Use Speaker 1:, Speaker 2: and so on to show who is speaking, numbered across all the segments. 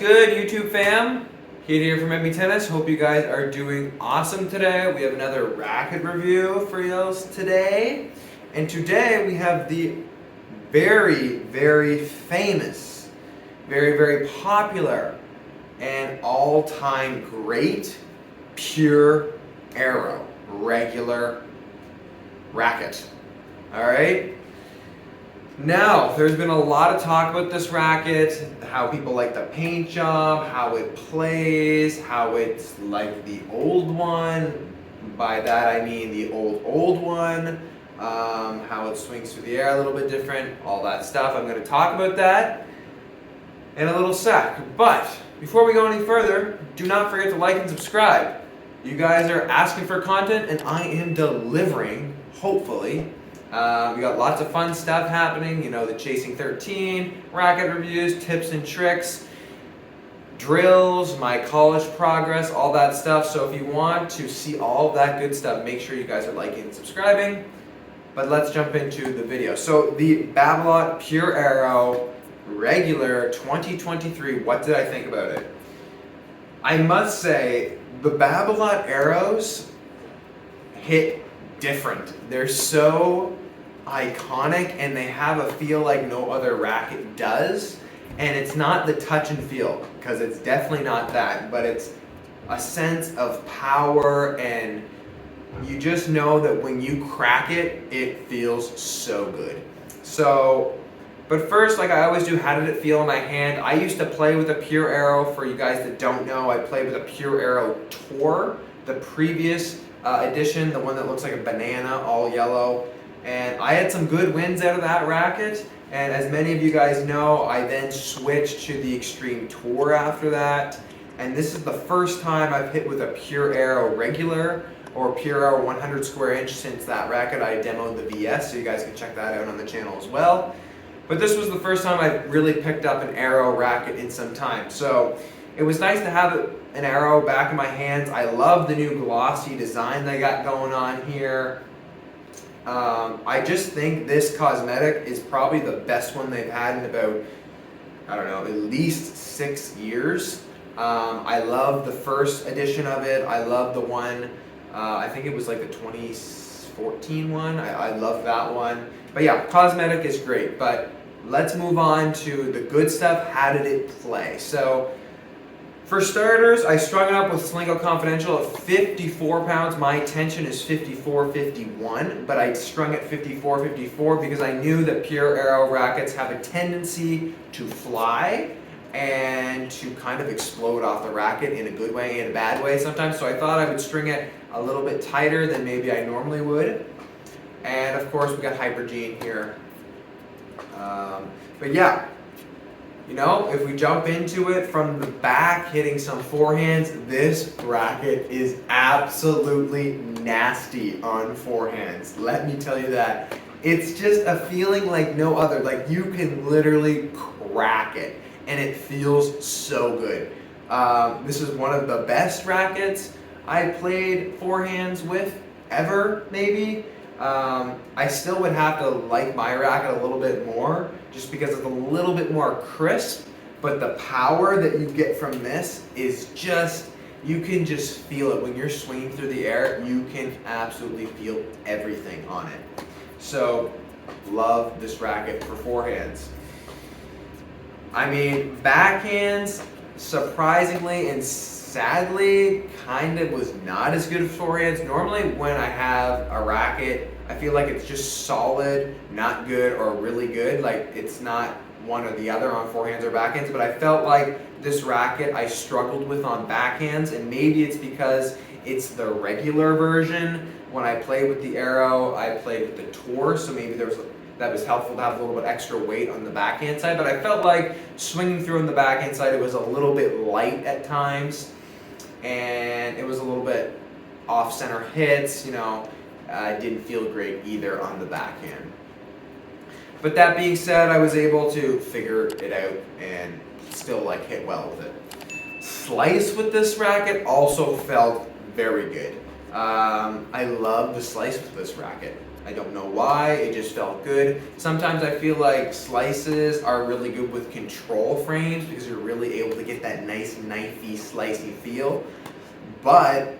Speaker 1: good, YouTube fam? Kate here from MPTennis. Hope you guys are doing awesome today. We have another racket review for you today. And today we have the very, very famous, very, very popular, and all-time great Pure Aero regular racket. Alright? Now, there's been a lot of talk about this racket, how people like the paint job, how it plays, how it's like the old one. By that I mean the old one, how it swings through the air a little bit different, all that stuff. I'm going to talk about that in a little sec. But before we go any further, do not forget to like and subscribe. You guys are asking for content and I am delivering, hopefully. We got lots of fun stuff happening, you know, the Chasing 13, racket reviews, tips and tricks, drills, my college progress, all that stuff. So if you want to see all of that good stuff, make sure you guys are liking and subscribing. But let's jump into the video. So the Babolat Pure Aero regular 2023, what did I think about it? I must say, the Babolat Aeros hit different. They're so iconic and they have a feel like no other racket does, and it's not the touch and feel, because it's definitely not that, but it's a sense of power, and you just know that when you crack it, it feels so good. So, but first, like I always do, how did it feel in my hand? I used to play with a Pure Aero. For you guys that don't know, I played with a Pure Aero Tour, the previous edition, the one that looks like a banana, all yellow. And I had some good wins out of that racket. And as many of you guys know, I then switched to the Extreme Tour after that. And this is the first time I've hit with a Pure Aero regular or Pure Aero 100 square inch since that racket. I demoed the VS, so you guys can check that out on the channel as well. But this was the first time I really picked up an Aero racket in some time. So it was nice to have an Aero back in my hands. I love the new glossy design they got going on here. I just think this cosmetic is probably the best one they've had in about, I don't know, at least 6 years. I love the first edition of it. I love the one, I think it was like the 2014 one. I love that one. But yeah, cosmetic is great. But let's move on to the good stuff. How did it play? So, for starters, I strung it up with Slingo Confidential at 54 pounds. My tension is 54-51, but I strung it 54-54 because I knew that Pure Aero rackets have a tendency to fly and to kind of explode off the racket in a good way and a bad way sometimes. So I thought I would string it a little bit tighter than maybe I normally would. And of course, we got Hypergene here. But yeah. You know, if we jump into it from the back, hitting some forehands, this racket is absolutely nasty on forehands. Let me tell you that. It's just a feeling like no other. Like, you can literally crack it, and it feels so good. This is one of the best rackets I played forehands with ever, maybe. I still would have to like my racket a little bit more just because it's a little bit more crisp, but the power that you get from this is just, you can just feel it. When you're swinging through the air, you can absolutely feel everything on it. So, love this racket for forehands. I mean, backhands, surprisingly and sadly, kind of was not as good as forehands. Normally when I have a racket, I feel like it's just solid, not good, or really good. Like, it's not one or the other on forehands or backhands, but I felt like this racket I struggled with on backhands, and maybe it's because it's the regular version. When I played with the Aero, I played with the Tour, so maybe that was helpful to have a little bit extra weight on the backhand side, but I felt like swinging through on the backhand side, it was a little bit light at times, and it was a little bit off-center hits, you know. Didn't feel great either on the backhand. But that being said, I was able to figure it out and still like hit well with it. Slice with this racket also felt very good. I love the slice with this racket. I don't know why, it just felt good. Sometimes I feel like slices are really good with control frames because you're really able to get that nice knifey, slicey feel. But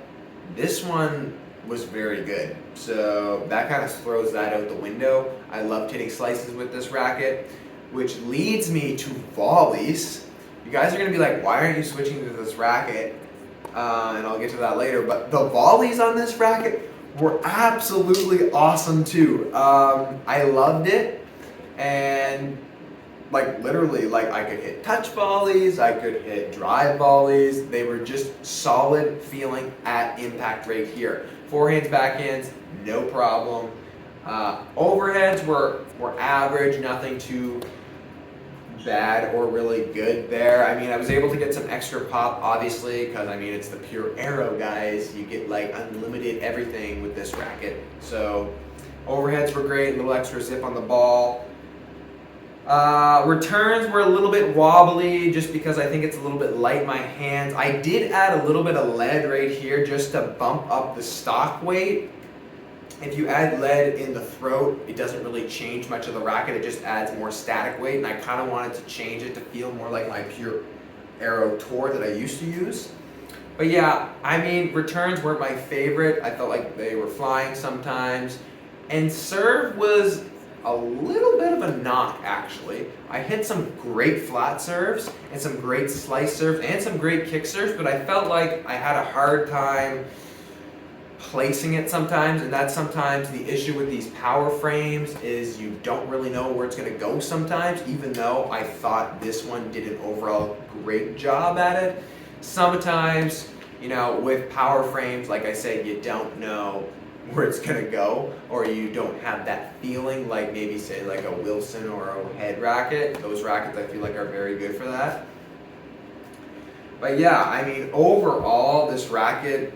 Speaker 1: this one was very good. So that kind of throws that out the window. I loved hitting slices with this racket, which leads me to volleys. You guys are gonna be like, why aren't you switching to this racket? And I'll get to that later, but the volleys on this racket were absolutely awesome too. I loved it, and like literally, like I could hit touch volleys, I could hit drive volleys. They were just solid feeling at impact right here. Forehands, backhands, no problem. Overheads were average, nothing too bad or really good there. I mean, I was able to get some extra pop, obviously, because I mean, it's the Pure Aero, guys. You get like unlimited everything with this racket. So overheads were great, a little extra zip on the ball. Returns were a little bit wobbly just because I think it's a little bit light in my hands. I did add a little bit of lead right here just to bump up the stock weight. If you add lead in the throat, it doesn't really change much of the racket, it just adds more static weight, and I kind of wanted to change it to feel more like my Pure Aero Tour that I used to use. But yeah, I mean, returns weren't my favorite. I felt like they were flying sometimes. And serve was a little bit of a knock, actually. I hit some great flat serves, and some great slice serves, and some great kick serves, but I felt like I had a hard time placing it sometimes, and that's sometimes the issue with these power frames is you don't really know where it's going to go sometimes, even though I thought this one did an overall great job at it. Sometimes, you know, with power frames, like I said, you don't know where it's going to go, or you don't have that feeling like maybe say like a Wilson or a head racket. Those rackets I feel like are very good for that. But yeah, I mean, overall this racket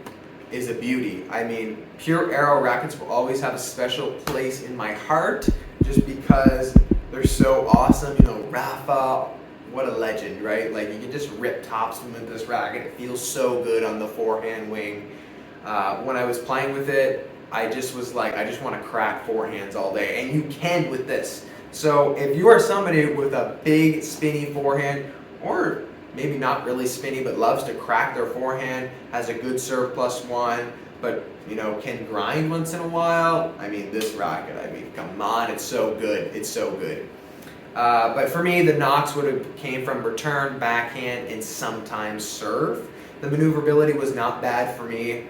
Speaker 1: is a beauty. I mean, Pure Aero rackets will always have a special place in my heart just because they're so awesome. You know, Rafa, what a legend, right? Like, you can just rip topspin with this racket. It feels so good on the forehand wing. When I was playing with it, I just was like, I just want to crack forehands all day, and you can with this. So if you are somebody with a big spinny forehand, or maybe not really spinny but loves to crack their forehand, has a good serve +1, but you know, can grind once in a while, I mean, this racket, I mean, come on, it's so good, it's so good. But for me, the knocks would have came from return, backhand, and sometimes serve. The maneuverability was not bad for me.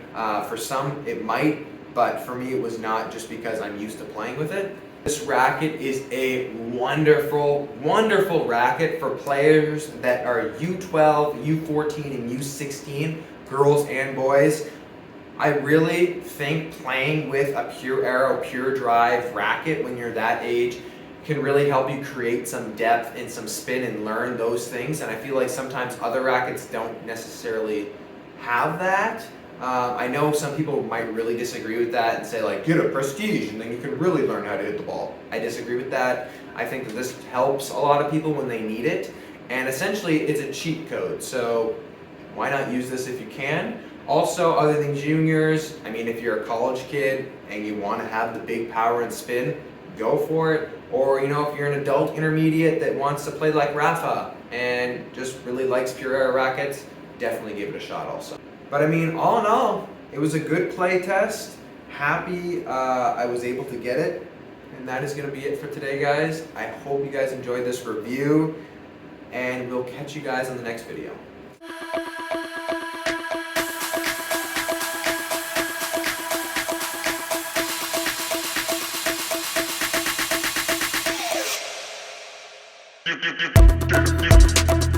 Speaker 1: For some, it might, but for me, it was not, just because I'm used to playing with it. This racket is a wonderful, wonderful racket for players that are U12, U14, and U16, girls and boys. I really think playing with a Pure Aero Pure Drive racket when you're that age can really help you create some depth and some spin and learn those things. And I feel like sometimes other rackets don't necessarily have that. I know some people might really disagree with that and say like, get a Prestige and then you can really learn how to hit the ball. I disagree with that. I think that this helps a lot of people when they need it, and essentially it's a cheat code, so why not use this if you can? Also, other than juniors, I mean, if you're a college kid and you want to have the big power and spin, go for it. Or, you know, if you're an adult intermediate that wants to play like Rafa and just really likes Pure Aero rackets, definitely give it a shot also. But I mean, all in all, it was a good play test. Happy I was able to get it. And that is going to be it for today, guys. I hope you guys enjoyed this review, and we'll catch you guys on the next video.
Speaker 2: Do, do, do, do, do.